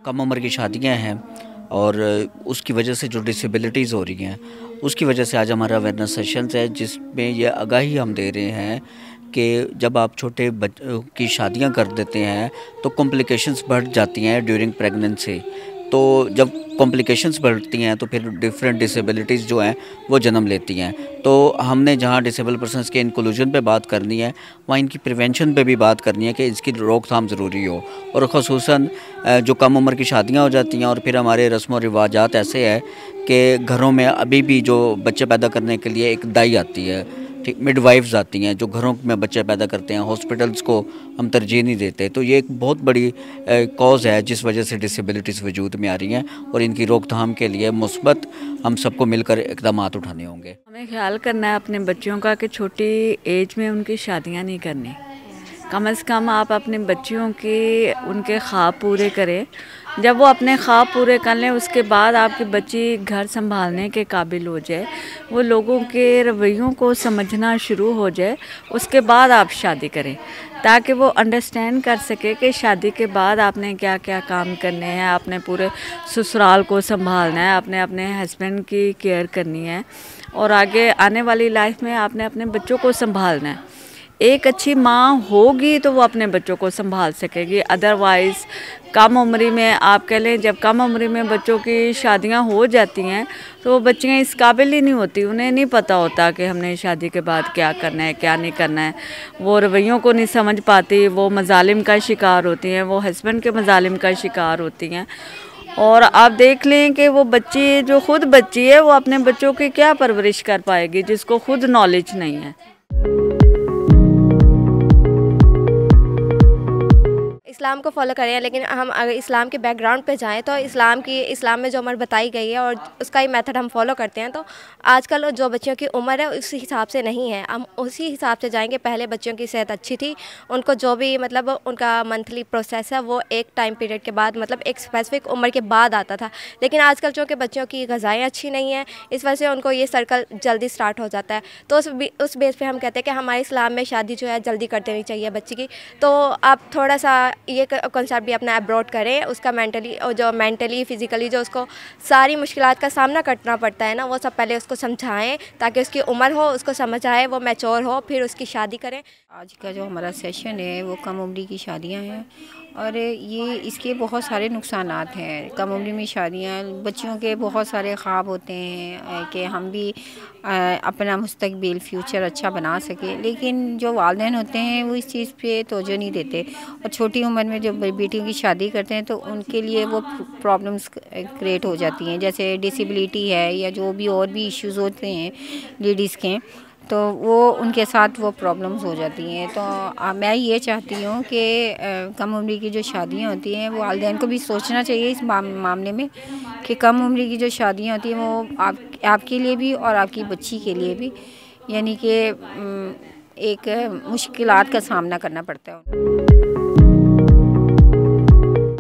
कम उम्र की शादियां हैं और उसकी वजह से जो डिसेबिलिटीज़ हो रही हैं, उसकी वजह से आज हमारा अवेयरनेस सेशंस है जिसमें ये आगाही हम दे रहे हैं कि जब आप छोटे बच्चों की शादियां कर देते हैं तो कॉम्प्लिकेशंस बढ़ जाती हैं ड्यूरिंग प्रेगनेंसी। तो जब कॉम्प्लिकेशंस बढ़ती हैं तो फिर डिफरेंट डिसेबिलिटीज़ जो हैं वो जन्म लेती हैं। तो हमने जहाँ डिसेबल पर्सनस के इंक्लूजन पे बात करनी है, वहाँ इनकी प्रिवेंशन पे भी बात करनी है कि इसकी रोकथाम ज़रूरी हो। और ख़ुसूसन जो कम उम्र की शादियाँ हो जाती हैं और फिर हमारे रस्म और रिवाजात ऐसे हैं कि घरों में अभी भी जो बच्चे पैदा करने के लिए एक दाई आती है, ठीक, मिडवाइफ्स आती हैं जो घरों में बच्चे पैदा करते हैं, हॉस्पिटल्स को हम तरजीह नहीं देते। तो ये एक बहुत बड़ी कॉज़ है जिस वजह से डिसेबिलिटीज़ वजूद में आ रही हैं और इनकी रोकथाम के लिए मुस्बत हम सबको मिलकर इक़दाम उठाने होंगे। हमें ख्याल करना है अपने बच्चियों का कि छोटी एज में उनकी शादियां नहीं करनी। कम से कम आप अपने बच्चियों के उनके ख्वाब पूरे करें। जब वो अपने ख्वाब पूरे कर लें उसके बाद आपकी बच्ची घर संभालने के काबिल हो जाए, वो लोगों के रवैयों को समझना शुरू हो जाए, उसके बाद आप शादी करें ताकि वो अंडरस्टैंड कर सके कि शादी के बाद आपने क्या क्या काम करने हैं। आपने पूरे ससुराल को संभालना है, आपने अपने हस्बैंड की केयर करनी है और आगे आने वाली लाइफ में आपने अपने बच्चों को संभालना है। एक अच्छी माँ होगी तो वो अपने बच्चों को संभाल सकेगी। अदरवाइज़ कम उम्र में आप कह लें, जब कम उम्र में बच्चों की शादियां हो जाती हैं तो वो बच्चियाँ इस काबिल ही नहीं होती, उन्हें नहीं पता होता कि हमने शादी के बाद क्या करना है क्या नहीं करना है। वो रवैयों को नहीं समझ पाती, वो मजालिम का शिकार होती हैं, वो हस्बैंड के मजालिम का शिकार होती हैं। और आप देख लें कि वो बच्ची जो खुद बच्ची है वो अपने बच्चों की क्या परवरिश कर पाएगी जिसको खुद नॉलेज नहीं है। इस्लाम को फॉलो करें, लेकिन हम अगर इस्लाम के बैकग्राउंड पे जाएं तो इस्लाम में जो उम्र बताई गई है और उसका ही मेथड हम फॉलो करते हैं। तो आजकल जो बच्चियों की उम्र है उसी हिसाब से नहीं है, हम उसी हिसाब से जाएंगे। पहले बच्चियों की सेहत अच्छी थी, उनको जो भी मतलब उनका मंथली प्रोसेस है वो एक टाइम पीरियड के बाद मतलब एक स्पेसिफिक उम्र के बाद आता था। लेकिन आजकल चूँकि बच्चों की ग़िज़ाएँ अच्छी नहीं हैं, इस वजह से उनको ये सर्कल जल्दी स्टार्ट हो जाता है। तो उस बेस पर हम कहते हैं कि हमारे इस्लाम में शादी जो है जल्दी कर देनी चाहिए बच्ची की। तो आप थोड़ा सा ये कॉन्सेप्ट भी अपना अब्रॉड करें, उसका मेंटली फिज़िकली जो उसको सारी मुश्किलात का सामना करना पड़ता है ना, वो सब पहले उसको समझाएं ताकि उसकी उम्र हो, उसको समझ आए, वो मैच्योर हो, फिर उसकी शादी करें। आज का जो हमारा सेशन है वो कम उम्र की शादियां हैं और ये इसके बहुत सारे नुकसानात हैं। कम उम्र में शादियां, बच्चियों के बहुत सारे ख्वाब होते हैं कि हम भी अपना मुस्तकबिल फ्यूचर अच्छा बना सके, लेकिन जो वालिदैन होते हैं वो इस चीज़ पे तवज्जो नहीं देते और छोटी उम्र में जो बेटियों की शादी करते हैं तो उनके लिए वो प्रॉब्लम्स क्रिएट हो जाती हैं, जैसे डिसेबिलिटी है या जो भी और भी इश्यूज़ होते हैं लेडीज़ के, तो वो उनके साथ वो प्रॉब्लम्स हो जाती हैं। तो मैं ये चाहती हूँ कि कम उम्र की जो शादियाँ होती हैं वो वालिदैन को भी सोचना चाहिए इस मामले में कि कम उम्र की जो शादियाँ होती हैं वो आपके लिए भी और आपकी बच्ची के लिए भी, यानी कि एक मुश्किलात का सामना करना पड़ता है।